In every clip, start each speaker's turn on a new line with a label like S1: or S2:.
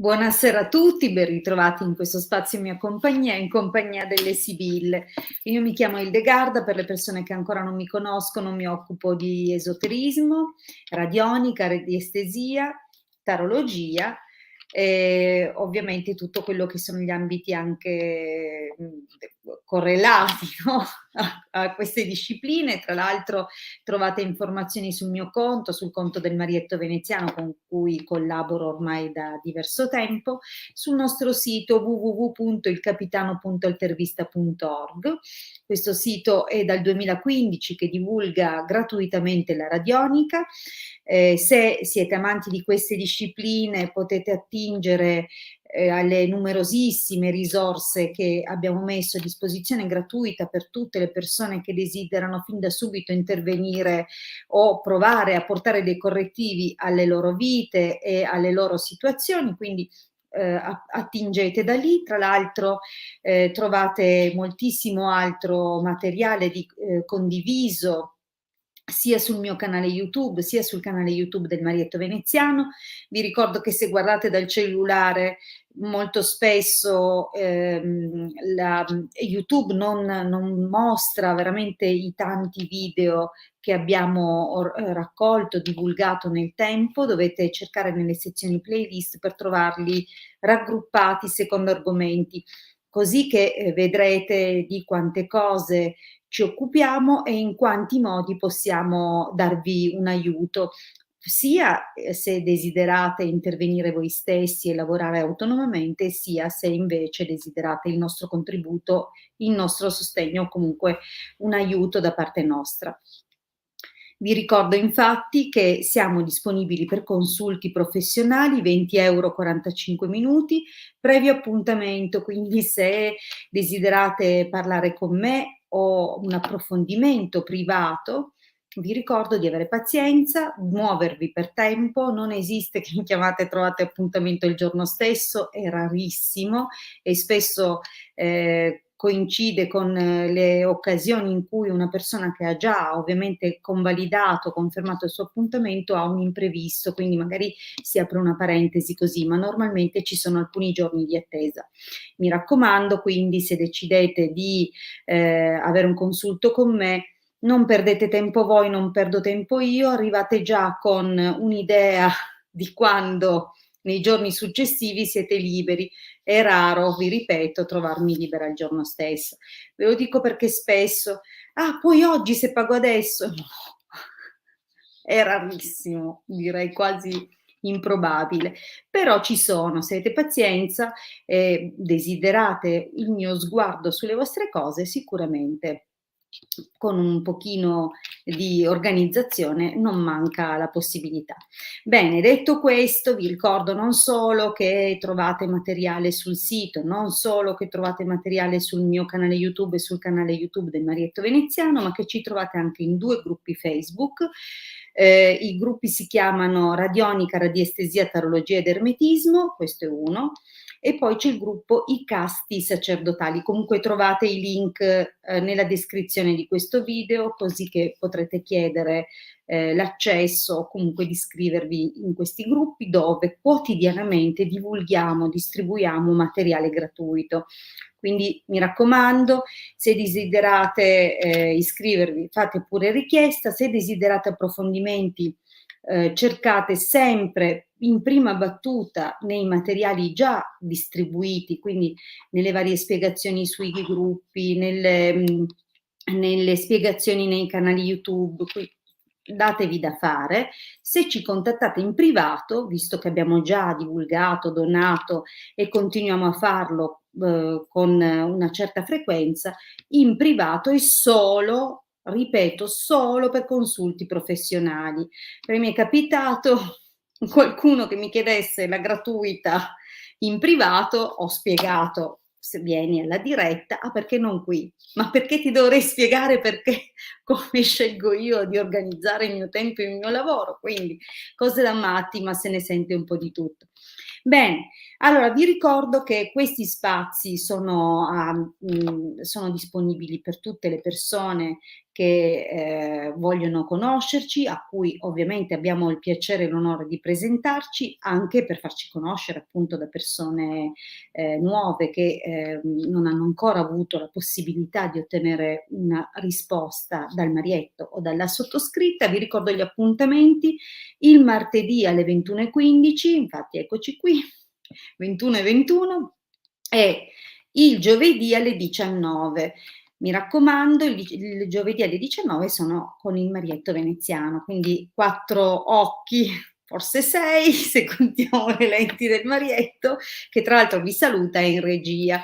S1: Buonasera a tutti, ben ritrovati in questo spazio in mia compagnia, in compagnia delle Sibille. Io mi chiamo Hildegarda, per le persone che ancora non mi conoscono, mi occupo di esoterismo, radionica, radiestesia, tarologia e ovviamente tutto quello che sono gli ambiti anche correlati, no? a queste discipline. Tra l'altro trovate informazioni sul mio conto, sul conto del Marietto Veneziano con cui collaboro ormai da diverso tempo, sul nostro sito www.ilcapitano.altervista.org. Questo sito è dal 2015 che divulga gratuitamente la radionica. Se siete amanti di queste discipline potete attingere alle numerosissime risorse che abbiamo messo a disposizione gratuita per tutte le persone che desiderano fin da subito intervenire o provare a portare dei correttivi alle loro vite e alle loro situazioni, quindi attingete da lì. Tra l'altro trovate moltissimo altro materiale condiviso sia sul mio canale YouTube, sia sul canale YouTube del Marietto Veneziano. Vi ricordo che se guardate dal cellulare molto spesso YouTube non mostra veramente i tanti video che abbiamo raccolto, divulgato nel tempo. Dovete cercare nelle sezioni playlist per trovarli raggruppati secondo argomenti, così che vedrete di quante cose ci occupiamo e in quanti modi possiamo darvi un aiuto, sia se desiderate intervenire voi stessi e lavorare autonomamente, sia se invece desiderate il nostro contributo, il nostro sostegno o comunque un aiuto da parte nostra. Vi ricordo infatti che siamo disponibili per consulti professionali, 20 euro 45 minuti, previo appuntamento, quindi se desiderate parlare con me o un approfondimento privato, vi ricordo di avere pazienza, muovervi per tempo, non esiste che mi chiamate e trovate appuntamento il giorno stesso, è rarissimo e spesso coincide con le occasioni in cui una persona che ha già ovviamente convalidato, confermato il suo appuntamento ha un imprevisto, quindi magari si apre una parentesi così, ma normalmente ci sono alcuni giorni di attesa. Mi raccomando, quindi, se decidete di avere un consulto con me, non perdete tempo voi, non perdo tempo io, arrivate già con un'idea di quando nei giorni successivi siete liberi. È raro, vi ripeto, trovarmi libera il giorno stesso. Ve lo dico perché spesso, poi oggi se pago adesso, no, è rarissimo, direi quasi improbabile, però ci sono. Se avete pazienza e desiderate il mio sguardo sulle vostre cose, sicuramente con un pochino di organizzazione non manca la possibilità. Bene, detto questo, vi ricordo non solo che trovate materiale sul sito, non solo che trovate materiale sul mio canale YouTube e sul canale YouTube del Marietto Veneziano, ma che ci trovate anche in 2 gruppi Facebook. I gruppi si chiamano Radionica, Radiestesia, Tarologia ed Ermetismo, questo è uno, e poi c'è il gruppo I Casti Sacerdotali. Comunque trovate i link nella descrizione di questo video, così che potrete chiedere l'accesso o comunque di iscrivervi in questi gruppi dove quotidianamente divulghiamo, distribuiamo materiale gratuito. Quindi mi raccomando, se desiderate iscrivervi, fate pure richiesta. Se desiderate approfondimenti, cercate sempre in prima battuta nei materiali già distribuiti, quindi nelle varie spiegazioni sui gruppi, nelle spiegazioni nei canali YouTube. Datevi da fare. Se ci contattate in privato, visto che abbiamo già divulgato, donato e continuiamo a farlo con una certa frequenza, in privato è solo, ripeto, solo per consulti professionali. Perché mi è capitato qualcuno che mi chiedesse la gratuita in privato, ho spiegato: se vieni alla diretta, perché non qui? Ma perché ti dovrei spiegare perché, come scelgo io di organizzare il mio tempo e il mio lavoro? Quindi cose da matti, ma se ne sente un po' di tutto. Bene, Allora, vi ricordo che questi spazi sono disponibili per tutte le persone che vogliono conoscerci, a cui ovviamente abbiamo il piacere e l'onore di presentarci, anche per farci conoscere appunto da persone nuove che non hanno ancora avuto la possibilità di ottenere una risposta dal Marietto o dalla sottoscritta. Vi ricordo gli appuntamenti: il martedì alle 21:15, infatti eccoci qui, 21:21, e il giovedì alle 19. Mi raccomando, il giovedì alle 19 sono con il Marietto veneziano, quindi 4 occhi, forse 6, se contiamo le lenti del Marietto, che tra l'altro vi saluta in regia.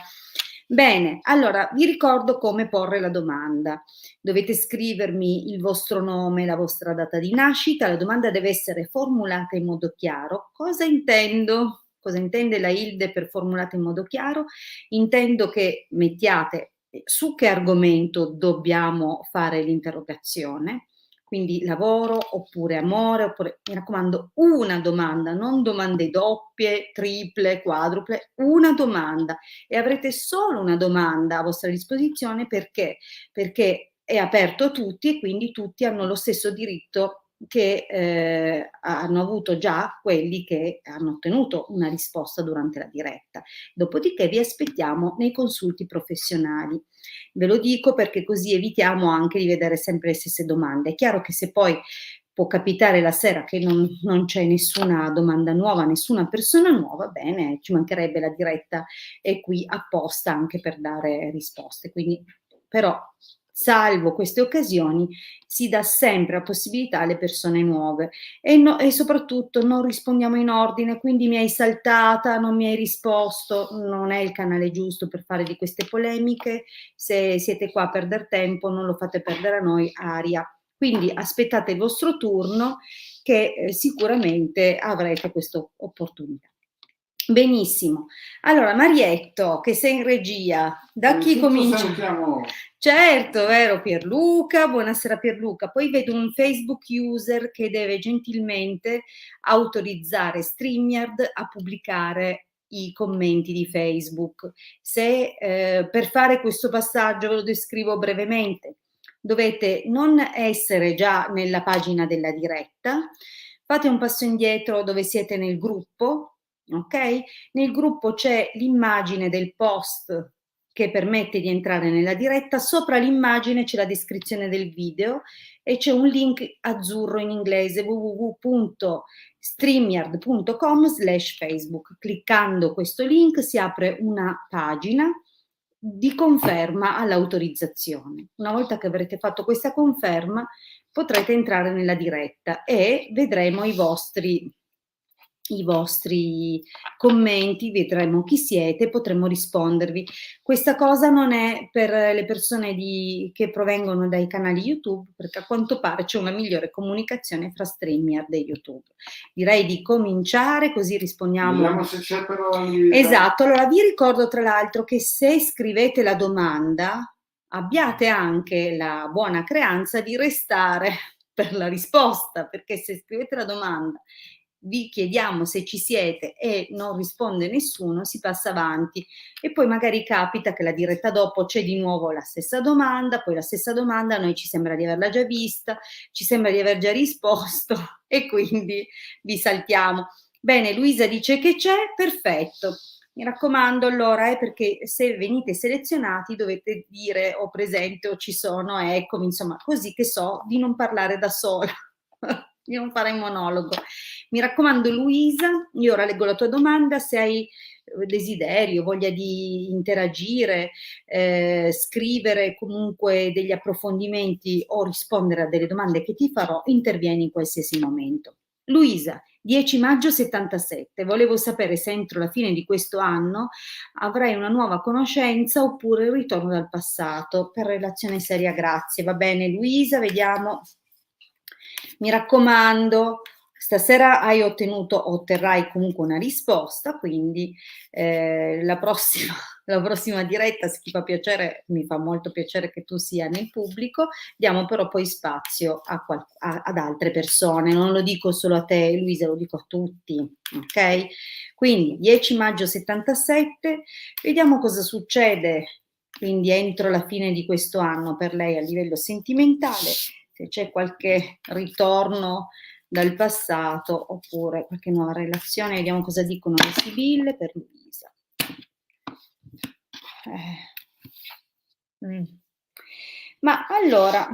S1: Bene, allora vi ricordo come porre la domanda. Dovete scrivermi il vostro nome, la vostra data di nascita. La domanda deve essere formulata in modo chiaro. Cosa intendo? Cosa intende la Hilde per formulata in modo chiaro? Intendo che mettiate su che argomento dobbiamo fare l'interrogazione, quindi lavoro oppure amore, oppure, mi raccomando, una domanda, non domande doppie, triple, quadruple, una domanda, e avrete solo una domanda a vostra disposizione. Perché? Perché è aperto a tutti e quindi tutti hanno lo stesso diritto che hanno avuto già quelli che hanno ottenuto una risposta durante la diretta. Dopodiché vi aspettiamo nei consulti professionali. Ve lo dico perché così evitiamo anche di vedere sempre le stesse domande. È chiaro che se poi può capitare la sera che non c'è nessuna domanda nuova, nessuna persona nuova, bene, ci mancherebbe, la diretta è qui apposta anche per dare risposte. Quindi, però, salvo queste occasioni, si dà sempre la possibilità alle persone nuove e soprattutto non rispondiamo in ordine, quindi mi hai saltata, non mi hai risposto, non è il canale giusto per fare di queste polemiche. Se siete qua a perder tempo, non lo fate perdere a noi, aria. Quindi aspettate il vostro turno, che sicuramente avrete questa opportunità. Benissimo. Allora, Marietto, che sei in regia, da chi comincia?
S2: Salutiamo.
S1: Certo, vero Pierluca, buonasera Pierluca. Poi vedo un Facebook user che deve gentilmente autorizzare StreamYard a pubblicare i commenti di Facebook. Se per fare questo passaggio, ve lo descrivo brevemente, dovete non essere già nella pagina della diretta, fate un passo indietro dove siete nel gruppo, ok? Nel gruppo c'è l'immagine del post che permette di entrare nella diretta. Sopra l'immagine c'è la descrizione del video e c'è un link azzurro in inglese: www.streamyard.com/facebook. Cliccando questo link si apre una pagina di conferma all'autorizzazione. Una volta che avrete fatto questa conferma, potrete entrare nella diretta e vedremo i vostri commenti, vedremo chi siete, potremo rispondervi. Questa cosa non è per le persone che provengono dai canali YouTube, perché a quanto pare c'è una migliore comunicazione fra StreamYard e YouTube. Direi di cominciare, così rispondiamo.
S2: Vediamo se c'è però Luisa.
S1: Esatto, allora vi ricordo tra l'altro che se scrivete la domanda abbiate anche la buona creanza di restare per la risposta, perché se scrivete la domanda, vi chiediamo se ci siete e non risponde nessuno, si passa avanti e poi magari capita che la diretta dopo c'è di nuovo la stessa domanda, poi la stessa domanda, a noi ci sembra di averla già vista, ci sembra di aver già risposto e quindi vi saltiamo. Bene, Luisa dice che c'è, perfetto. Mi raccomando allora, perché se venite selezionati dovete dire o presente o ci sono, eccomi, insomma, così che so di non parlare da sola, di non fare il monologo. Mi raccomando Luisa, io ora leggo la tua domanda, se hai desiderio, voglia di interagire, scrivere comunque degli approfondimenti o rispondere a delle domande che ti farò, intervieni in qualsiasi momento. Luisa, 10 maggio 77, volevo sapere se entro la fine di questo anno avrai una nuova conoscenza oppure il ritorno dal passato. Per relazione seria, grazie. Va bene Luisa, vediamo. Mi raccomando, stasera otterrai comunque una risposta, quindi la prossima la prossima diretta, se ti fa piacere, mi fa molto piacere che tu sia nel pubblico, diamo però poi spazio ad altre persone, non lo dico solo a te Luisa, lo dico a tutti, ok? Quindi 10 maggio 77, vediamo cosa succede quindi entro la fine di questo anno per lei a livello sentimentale, se c'è qualche ritorno dal passato oppure qualche nuova relazione, vediamo cosa dicono le sibille per Luisa. Mm. Ma allora,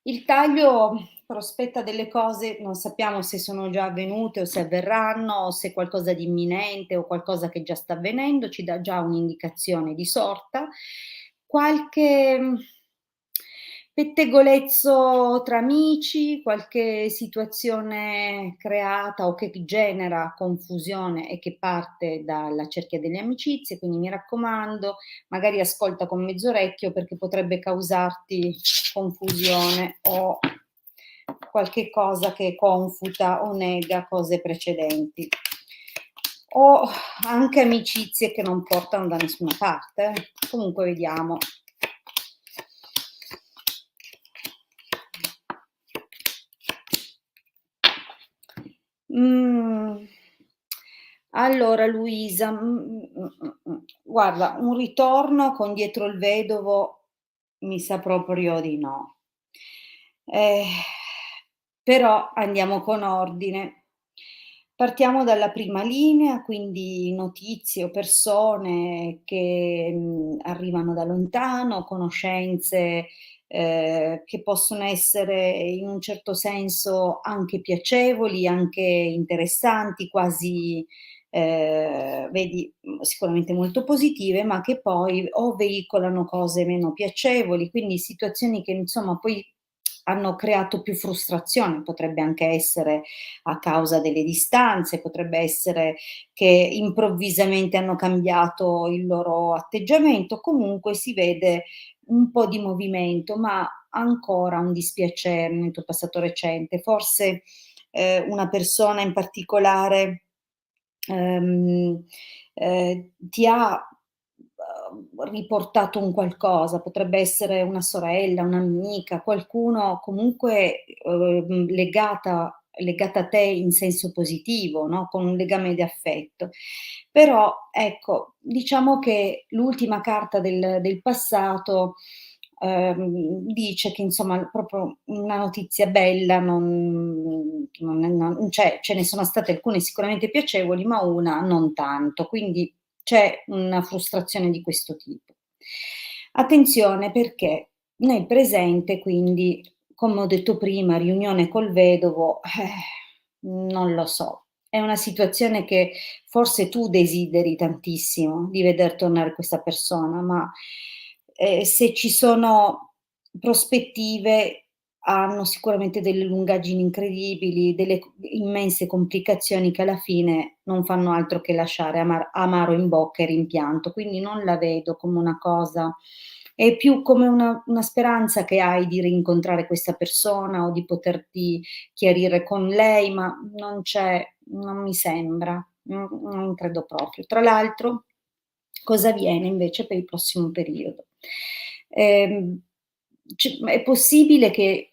S1: il taglio prospetta delle cose, non sappiamo se sono già avvenute o se avverranno, o se è qualcosa di imminente o qualcosa che già sta avvenendo, ci dà già un'indicazione di sorta. Qualche pettegolezzo tra amici, qualche situazione creata o che genera confusione e che parte dalla cerchia delle amicizie, quindi mi raccomando, magari ascolta con mezzo orecchio perché potrebbe causarti confusione o qualche cosa che confuta o nega cose precedenti. O anche amicizie che non portano da nessuna parte. Comunque vediamo. Mm. Allora Luisa, guarda, un ritorno con dietro il vedovo mi sa proprio di no. Eh, però andiamo con ordine. Partiamo dalla prima linea, quindi notizie o persone che arrivano da lontano, conoscenze che possono essere in un certo senso anche piacevoli, anche interessanti, quasi vedi, sicuramente molto positive, ma che poi o veicolano cose meno piacevoli, quindi situazioni che insomma poi hanno creato più frustrazione, potrebbe anche essere a causa delle distanze, potrebbe essere che improvvisamente hanno cambiato il loro atteggiamento, comunque si vede un po' di movimento, ma ancora un dispiacere nel tuo passato recente. Forse una persona in particolare ehm, ti ha riportato un qualcosa, potrebbe essere una sorella, un'amica, qualcuno comunque legata a te in senso positivo, no? Con un legame di affetto. Però ecco, diciamo che l'ultima carta del passato dice che insomma proprio una notizia bella non c'è, ce ne sono state alcune sicuramente piacevoli, ma una non tanto, quindi c'è una frustrazione di questo tipo. Attenzione perché nel presente, quindi, come ho detto prima, riunione col vedovo, non lo so. È una situazione che forse tu desideri tantissimo di veder tornare questa persona, ma, se ci sono prospettive, hanno sicuramente delle lungaggini incredibili, delle immense complicazioni che alla fine non fanno altro che lasciare amaro in bocca e rimpianto. Quindi non la vedo come una cosa, è più come una speranza che hai di rincontrare questa persona o di poterti chiarire con lei, ma non mi sembra, non credo proprio. Tra l'altro, cosa avviene invece per il prossimo periodo? Ehm, è possibile che,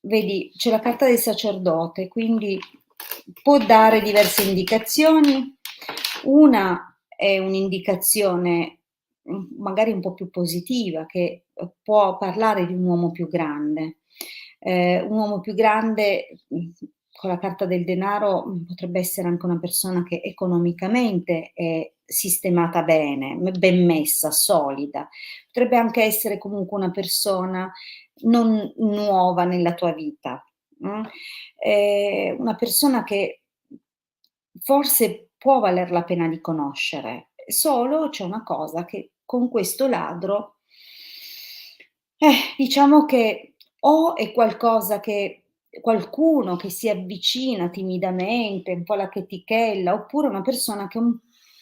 S1: vedi, c'è la carta del sacerdote, quindi può dare diverse indicazioni. Una è un'indicazione magari un po' più positiva, che può parlare di un uomo più grande. Un uomo più grande, con la carta del denaro, potrebbe essere anche una persona che economicamente è sistemata bene, ben messa, solida. Potrebbe anche essere comunque una persona non nuova nella tua vita, una persona che forse può valer la pena di conoscere, solo c'è una cosa, che con questo ladro, diciamo che o è qualcosa che qualcuno che si avvicina timidamente, un po' alla chetichella, oppure una persona che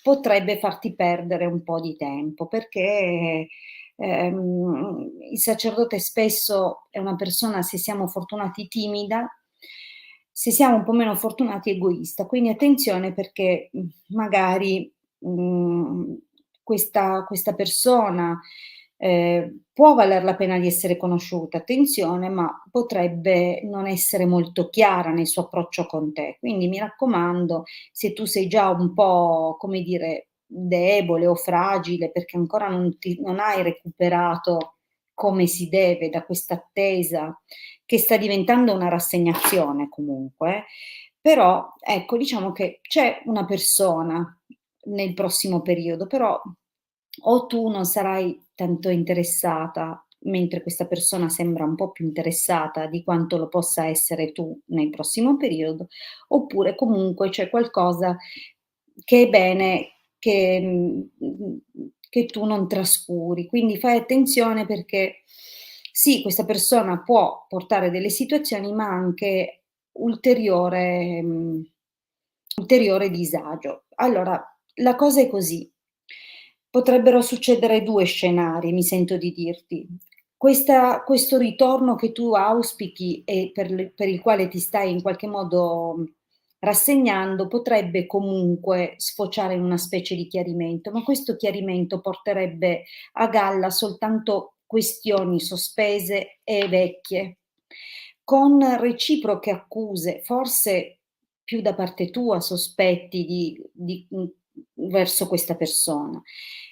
S1: potrebbe farti perdere un po' di tempo, perché, il sacerdote spesso è una persona, se siamo fortunati, timida, se siamo un po' meno fortunati egoista. Quindi attenzione perché, magari, questa persona può valer la pena di essere conosciuta, attenzione, ma potrebbe non essere molto chiara nel suo approccio con te. Quindi mi raccomando, se tu sei già un po', come dire, debole o fragile perché ancora non hai recuperato come si deve da questa attesa che sta diventando una rassegnazione comunque, però ecco, diciamo che c'è una persona nel prossimo periodo, però o tu non sarai tanto interessata, mentre questa persona sembra un po' più interessata di quanto lo possa essere tu nel prossimo periodo, oppure comunque c'è qualcosa che è bene che tu non trascuri. Quindi fai attenzione perché sì, questa persona può portare delle situazioni, ma anche ulteriore disagio. Allora, la cosa è così: potrebbero succedere 2 scenari, mi sento di dirti. Questo ritorno che tu auspichi e per il quale ti stai in qualche modo, rassegnando, potrebbe comunque sfociare in una specie di chiarimento, ma questo chiarimento porterebbe a galla soltanto questioni sospese e vecchie, con reciproche accuse, forse più da parte tua sospetti verso questa persona.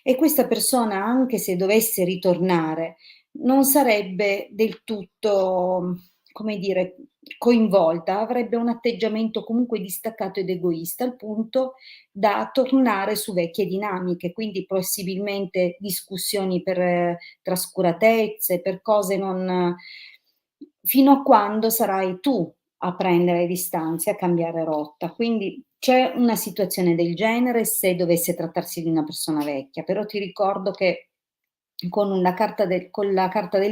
S1: E questa persona, anche se dovesse ritornare, non sarebbe del tutto, come dire, coinvolta, avrebbe un atteggiamento comunque distaccato ed egoista, al punto da tornare su vecchie dinamiche, quindi possibilmente discussioni per trascuratezze, per cose non fino a quando sarai tu a prendere distanze, a cambiare rotta. Quindi c'è una situazione del genere se dovesse trattarsi di una persona vecchia, però ti ricordo che con la carta del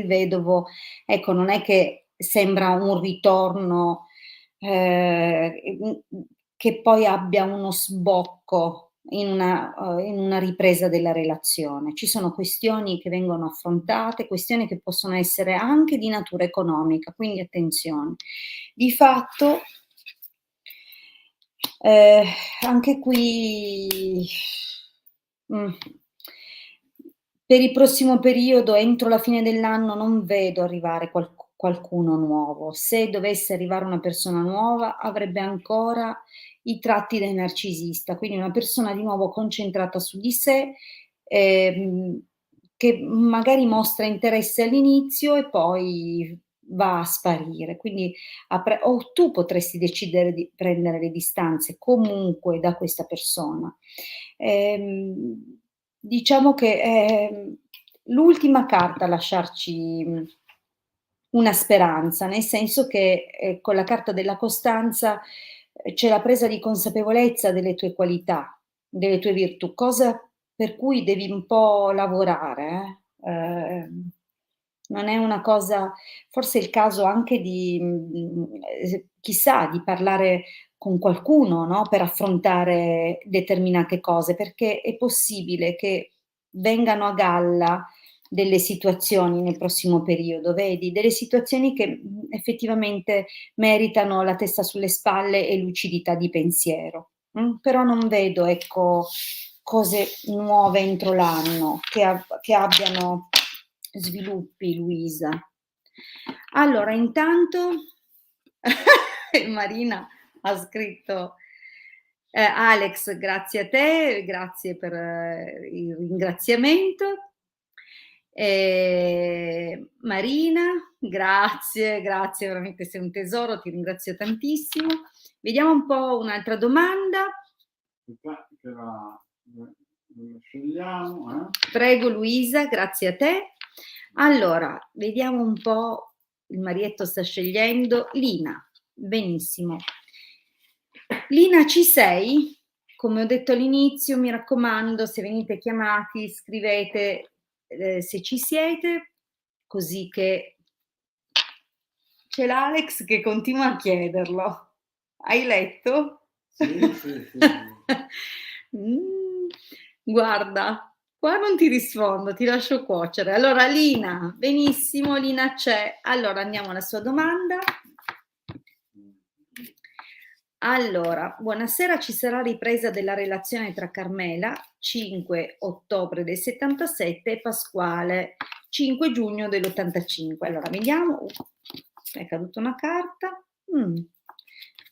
S1: vedovo, ecco, non è che sembra un ritorno, che poi abbia uno sbocco in una ripresa della relazione. Ci sono questioni che vengono affrontate, questioni che possono essere anche di natura economica, quindi attenzione. Di fatto, ehm, anche qui, mh, per il prossimo periodo, entro la fine dell'anno, non vedo arrivare qualcuno nuovo. Se dovesse arrivare una persona nuova, avrebbe ancora i tratti del narcisista, quindi una persona di nuovo concentrata su di sé, ehm, che magari mostra interesse all'inizio e poi va a sparire. Quindi o tu potresti decidere di prendere le distanze comunque da questa persona. Diciamo che è l'ultima carta a lasciarci, una speranza, nel senso che, con la carta della costanza, c'è la presa di consapevolezza delle tue qualità, delle tue virtù, cosa per cui devi un po' lavorare, non è una cosa, forse è il caso anche di, chissà, di parlare con qualcuno, no, per affrontare determinate cose, perché è possibile che vengano a galla delle situazioni nel prossimo periodo, vedi? Delle situazioni che, effettivamente meritano la testa sulle spalle e lucidità di pensiero, però non vedo, ecco, cose nuove entro l'anno che abbiano sviluppi, Luisa. Allora intanto Marina ha scritto, Alex, grazie a te, grazie per il ringraziamento. Marina, grazie, grazie, veramente sei un tesoro, ti ringrazio tantissimo. Vediamo un po' un'altra domanda.
S2: Che la scegliamo,
S1: Prego Luisa, grazie a te. Allora, vediamo un po', il Marietto sta scegliendo. Lina, benissimo. Lina, ci sei? Come ho detto all'inizio, mi raccomando, se venite chiamati, scrivete se ci siete, così che c'è l'Alex che continua a chiederlo. Hai letto?
S2: Sì, sì, sì.
S1: Guarda, qua non ti rispondo, ti lascio cuocere. Allora, Lina, benissimo, Lina c'è. Allora andiamo alla sua domanda. Allora, buonasera, ci sarà ripresa della relazione tra Carmela, 5 ottobre del '77 e Pasquale, 5 giugno dell'85. Allora vediamo, è caduta una carta.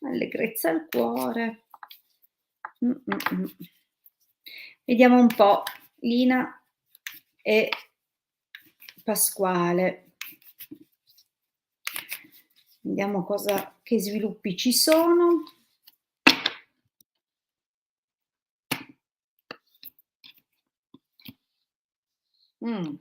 S1: Allegrezza al cuore. Mh, mh, mh. Vediamo un po', Lina e Pasquale. Vediamo cosa che sviluppi ci sono. Mh.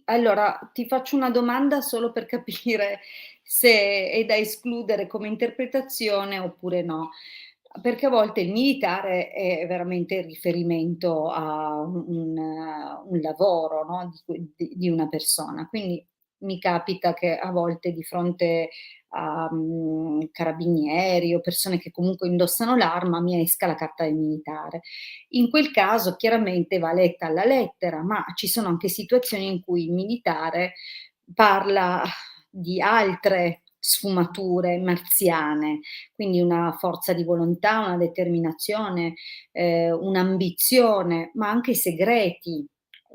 S1: Allora, ti faccio una domanda solo per capire se è da escludere come interpretazione oppure no. Perché a volte il militare è veramente il riferimento a un lavoro, no, di una persona. Quindi mi capita che a volte di fronte a, carabinieri o persone che comunque indossano l'arma, mi esca la carta del militare. In quel caso chiaramente va letta alla lettera, ma ci sono anche situazioni in cui il militare parla di altre sfumature marziane, quindi una forza di volontà, una determinazione, un'ambizione, ma anche segreti,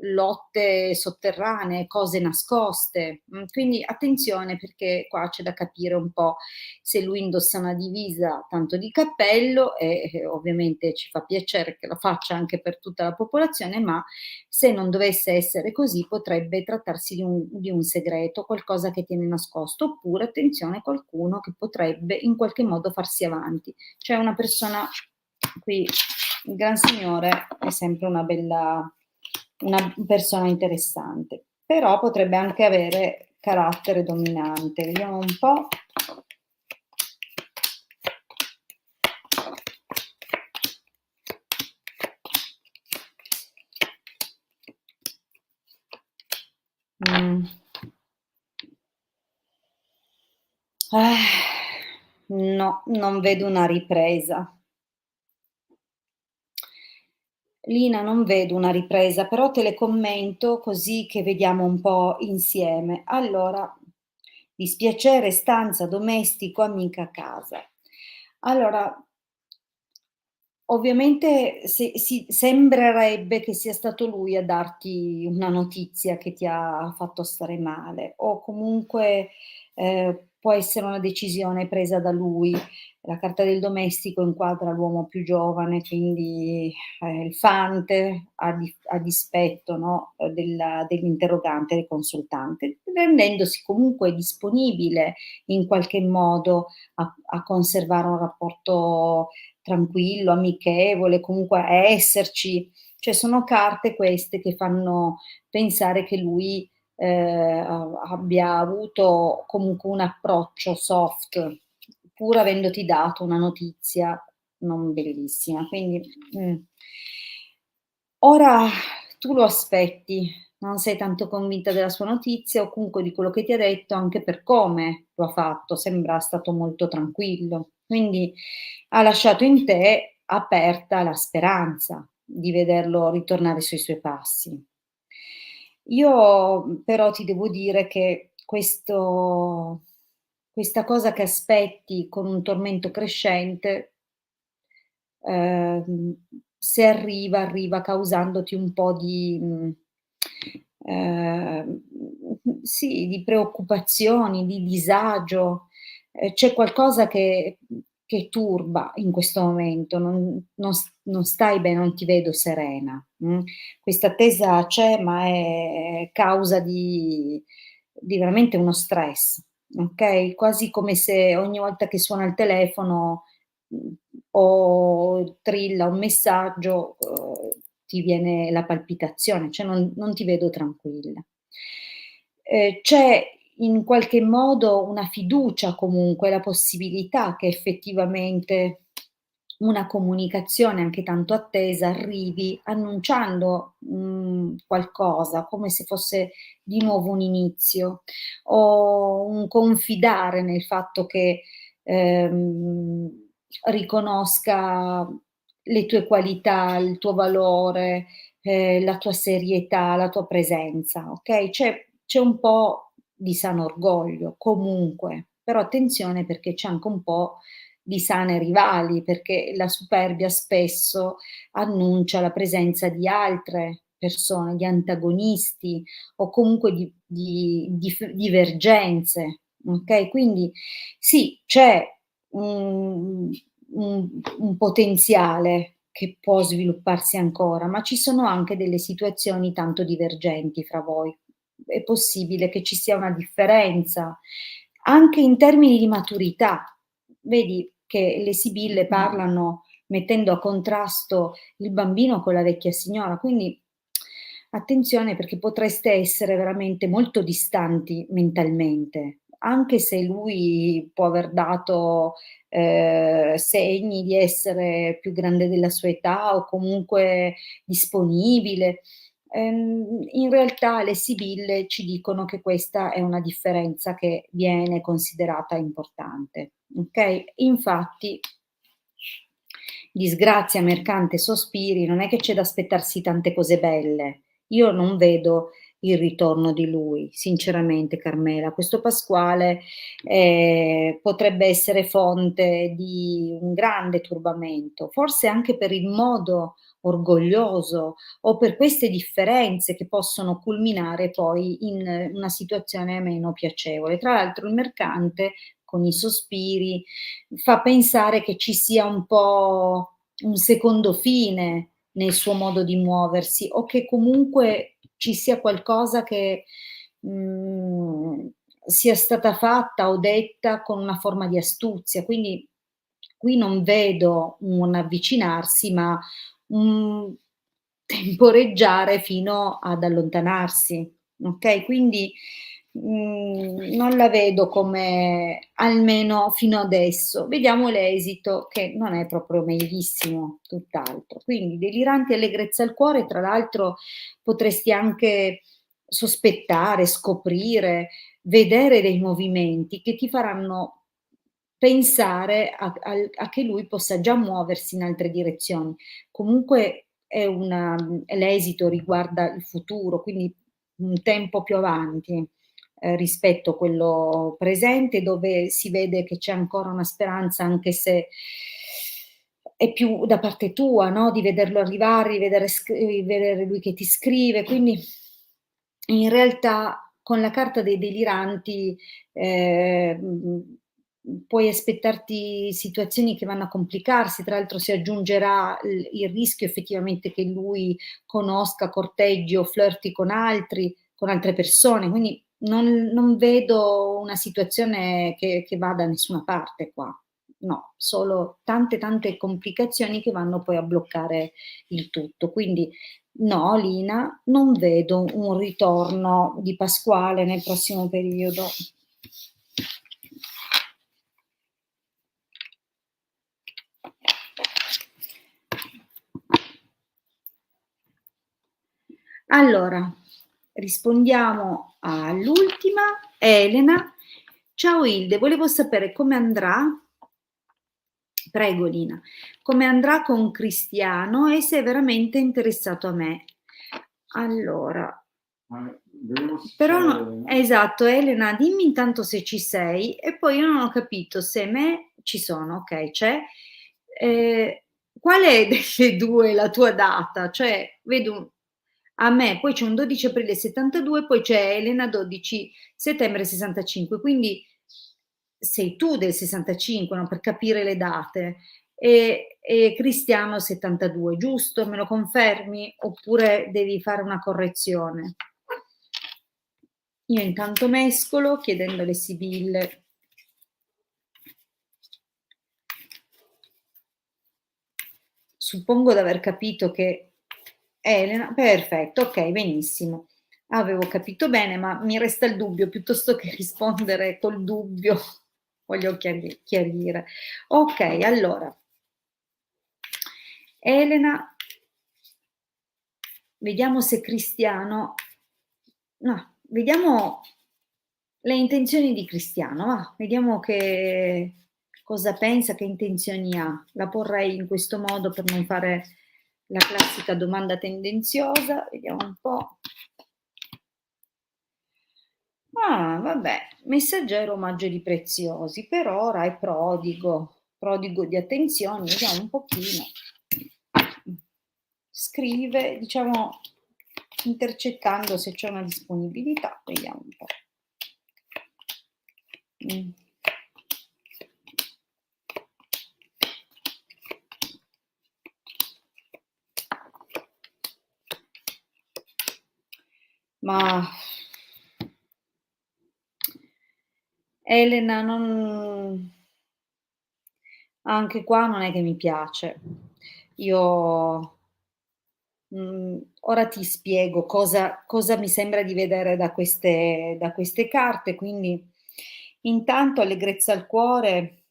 S1: lotte sotterranee, cose nascoste. Quindi attenzione perché qua c'è da capire un po' se lui indossa una divisa, tanto di cappello e ovviamente ci fa piacere che lo faccia anche per tutta la popolazione, ma se non dovesse essere così potrebbe trattarsi di un segreto, qualcosa che tiene nascosto, oppure attenzione qualcuno che potrebbe in qualche modo farsi avanti. Cioè una persona qui, il gran signore è sempre una persona interessante, però potrebbe anche avere carattere dominante. Vediamo un po'. Mh. No, non vedo una ripresa. Lina, non vedo una ripresa, però te le commento così che vediamo un po' insieme. Allora, dispiacere, stanza, domestico, amica, casa. Allora, ovviamente sembrerebbe che sia stato lui a darti una notizia che ti ha fatto stare male o comunque, può essere una decisione presa da lui. La carta del domestico inquadra l'uomo più giovane, quindi, il fante a dispetto, no, dell'interrogante, del consultante, rendendosi comunque disponibile in qualche modo a conservare un rapporto tranquillo, amichevole, comunque a esserci. Cioè sono carte queste che fanno pensare che lui, abbia avuto comunque un approccio soft, pur avendoti dato una notizia non bellissima. Quindi, ora tu lo aspetti, non sei tanto convinta della sua notizia o comunque di quello che ti ha detto, anche per come lo ha fatto, sembra stato molto tranquillo. Quindi ha lasciato in te aperta la speranza di vederlo ritornare sui suoi passi. Io, però ti devo dire che questa cosa che aspetti con un tormento crescente, ehm, se arriva, arriva causandoti un po' sì, di preoccupazioni, di disagio. C'è qualcosa che turba in questo momento, non stai bene, non ti vedo serena, Questa attesa c'è, ma è causa di veramente uno stress, okay, quasi come se ogni volta che suona il telefono, mhmm, o trilla un messaggio, ti viene la palpitazione, cioè non ti vedo tranquilla. C'è in qualche modo una fiducia comunque, la possibilità che effettivamente una comunicazione anche tanto attesa arrivi annunciando, qualcosa, come se fosse di nuovo un inizio, o un confidare nel fatto che, ehm, riconosca le tue qualità, il tuo valore, la tua serietà, la tua presenza, okay, c'è un po' di sano orgoglio, comunque. però attenzione perché c'è anche un po' di sane rivali, perché la superbia spesso annuncia la presenza di altre persone, di antagonisti o comunque di divergenze, okay, quindi sì, c'è un un potenziale che può svilupparsi ancora, ma ci sono anche delle situazioni tanto divergenti fra voi. È possibile che ci sia una differenza, anche in termini di maturità. Vedi che le sibille parlano mettendo a contrasto il bambino con la vecchia signora, quindi attenzione perché potreste essere veramente molto distanti mentalmente, anche se lui può aver dato, segni di essere più grande della sua età o comunque disponibile. In realtà le sibille ci dicono che questa è una differenza che viene considerata importante, okay? Infatti, disgrazia, mercante, sospiri, non è che c'è da aspettarsi tante cose belle. Io non vedo il ritorno di lui, sinceramente Carmela. Questo Pasquale, potrebbe essere fonte di un grande turbamento, forse anche per il modo orgoglioso o per queste differenze che possono culminare poi in una situazione meno piacevole. Tra l'altro il mercante con i sospiri fa pensare che ci sia un po' un secondo fine nel suo modo di muoversi o che comunque ci sia qualcosa che, sia stata fatta o detta con una forma di astuzia. Quindi qui non vedo un avvicinarsi, ma un temporeggiare fino ad allontanarsi, okay, quindi, non la vedo come almeno fino adesso. Vediamo l'esito che non è proprio meglissimo, tutt'altro. Quindi deliranti allegrezza al cuore, tra l'altro potresti anche sospettare, scoprire, vedere dei movimenti che ti faranno pensare a che lui possa già muoversi in altre direzioni. Comunque è una l'esito riguarda il futuro, quindi un tempo più avanti, rispetto a quello presente, dove si vede che c'è ancora una speranza, anche se è più da parte tua, no, di vederlo arrivare, vedere lui che ti scrive, quindi in realtà con la carta dei deliranti, puoi aspettarti situazioni che vanno a complicarsi, tra l'altro si aggiungerà il rischio effettivamente che lui conosca, corteggi o flirti con altre persone, quindi non vedo una situazione che va da nessuna parte qua. No, solo tante, tante complicazioni che vanno poi a bloccare il tutto. Quindi no, Lina, non vedo un ritorno di Pasquale nel prossimo periodo. Allora, rispondiamo all'ultima. Elena: "Ciao Ilde, volevo sapere come andrà" prego Lina, "come andrà con Cristiano e se è veramente interessato a me". Allora,
S2: Vediamo se
S1: però
S2: c'è
S1: no,
S2: Elena.
S1: esatto, Elena, dimmi intanto se ci sei e poi io non ho capito se me ci sono, okay, c'è. Ehm, Qual è delle 2 la tua data? Cioè vedo un a me, poi c'è un 12 aprile '72, poi c'è Elena 12 settembre '65, quindi sei tu del '65, no, per capire le date, e Cristiano '72, giusto? Me lo confermi? Oppure devi fare una correzione? Io intanto mescolo chiedendo alle sibille. Suppongo d'aver capito che Elena perfetto, okay, benissimo. Avevo capito bene, ma mi resta il dubbio, piuttosto che rispondere col dubbio voglio chiarire. Okay, allora, Elena, vediamo se Cristiano no, vediamo le intenzioni di Cristiano, va, vediamo che cosa pensa, che intenzioni ha. La porrei in questo modo per non fare la classica domanda tendenziosa, vediamo un po'. Ah, vabbè, messaggero omaggio di preziosi, per ora è prodigo, prodigo di attenzioni, vediamo un pochino. Scrive, diciamo, intercettando se c'è una disponibilità, vediamo un po'. Ma Elena, anche qua non è che mi piace. Io ora ti spiego cosa mi sembra di vedere da queste carte, quindi intanto allegrezza al cuore,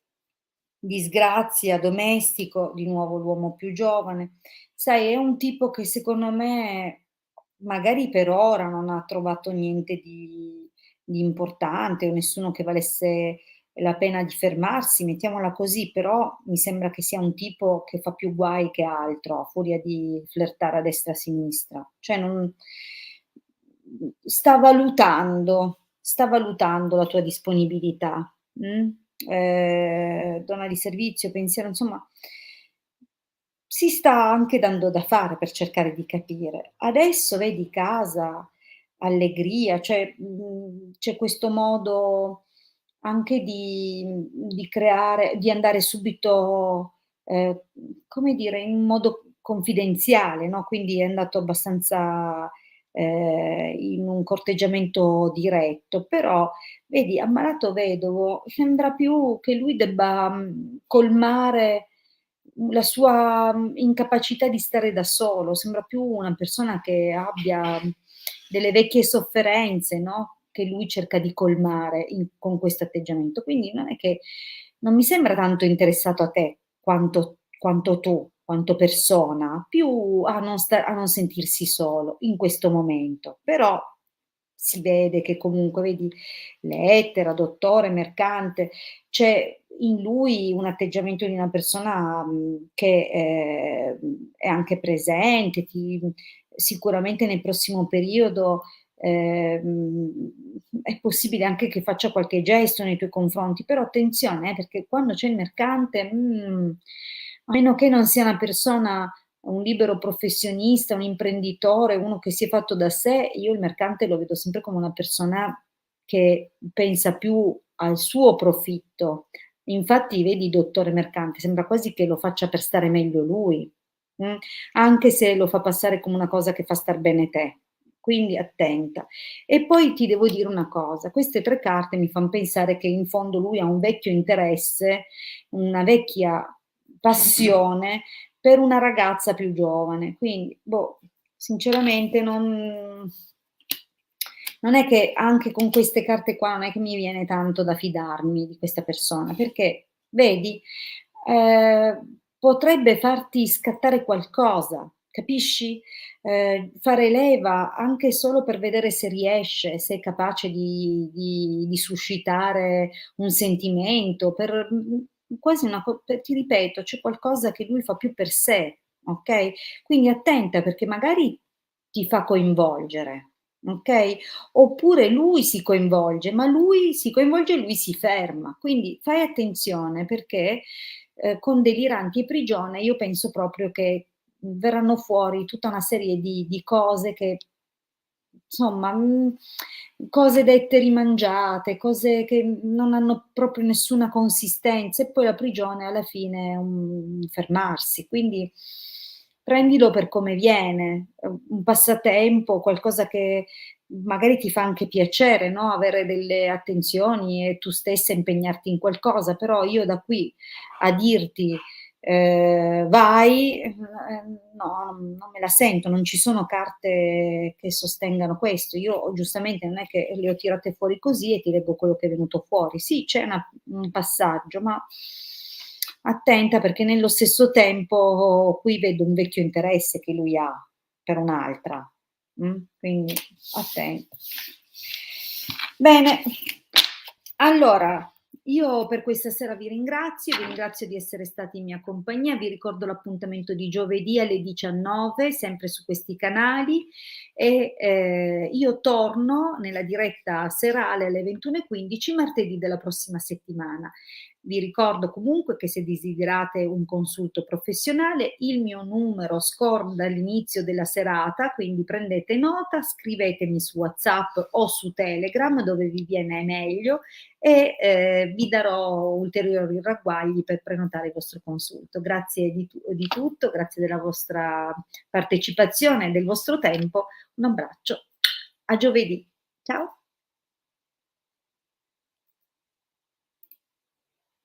S1: disgrazia, domestico, di nuovo l'uomo più giovane. Sai, è un tipo che secondo me, magari per ora non ha trovato niente di importante o nessuno che valesse la pena di fermarsi, mettiamola così, però mi sembra che sia un tipo che fa più guai che altro, a furia di flirtare a destra e a sinistra. Cioè non sta valutando la tua disponibilità, donna di servizio, pensiero, insomma, si sta anche dando da fare per cercare di capire. Adesso vedi casa, allegria, cioè, c'è questo modo anche di creare, di andare subito, come dire, in modo confidenziale, no, quindi è andato abbastanza, in un corteggiamento diretto, però vedi, ammalato vedovo, sembra più che lui debba, colmare la sua, incapacità di stare da solo, sembra più una persona che abbia delle vecchie sofferenze, no, che lui cerca di colmare con questo atteggiamento. Quindi non mi sembra tanto interessato a te quanto tu, quanto persona, più a non sentirsi solo in questo momento. Però si vede che comunque vedi lettera, dottore, mercante, c'è in lui un atteggiamento di una persona, che, è anche presente, sicuramente nel prossimo periodo, è possibile anche che faccia qualche gesto nei tuoi confronti, però attenzione, perché quando c'è il mercante, a meno che non sia una persona, un libero professionista, un imprenditore, uno che si è fatto da sé, io il mercante lo vedo sempre come una persona che pensa più al suo profitto. Infatti vedi il dottore mercante, sembra quasi che lo faccia per stare meglio lui, anche se lo fa passare come una cosa che fa star bene te. Quindi attenta. E poi ti devo dire una cosa, queste 3 carte mi fan pensare che in fondo lui ha un vecchio interesse, una vecchia passione per una ragazza più giovane. Quindi, boh, sinceramente non è che anche con queste carte qua non è che mi viene tanto da fidarmi di questa persona, perché vedi, potrebbe farti scattare qualcosa, capisci? Fare leva anche solo per vedere se riesce, se è capace di suscitare un sentimento, quasi una co ti ripeto, c'è qualcosa che lui fa più per sé, okay? Quindi attenta perché magari ti fa coinvolgere, okay? Oppure lui si coinvolge, ma lui si coinvolge e lui si ferma. Quindi fai attenzione perché, con deliranti e prigione io penso proprio che verranno fuori tutta una serie di cose che insomma, cose dette rimangiate, cose che non hanno proprio nessuna consistenza e poi la prigione alla fine è un fermarsi. Quindi prendilo per come viene, un passatempo, qualcosa che magari ti fa anche piacere, no, avere delle attenzioni e tu stessa impegnarti in qualcosa, però io da qui a dirti, vai, no, non me la sento, non ci sono carte che sostengano questo. Io giustamente non è che le ho tirate fuori così e ti leggo quello che è venuto fuori. Sì, c'è un passaggio, ma attenta perché nello stesso tempo qui vedo un vecchio interesse che lui ha per un'altra, quindi attenta. Bene, allora Io per questa sera vi ringrazio di essere stati in mia compagnia, vi ricordo l'appuntamento di giovedì alle 19, sempre su questi canali, e io torno nella diretta serale alle 21:15 martedì della prossima settimana. Vi ricordo comunque che se desiderate un consulto professionale, il mio numero scorda all'inizio della serata, quindi prendete nota, scrivetemi su WhatsApp o su Telegram, dove vi viene meglio, e vi darò ulteriori ragguagli per prenotare il vostro consulto. Grazie di tutto, grazie della vostra partecipazione e del vostro tempo. Un abbraccio. A giovedì. Ciao.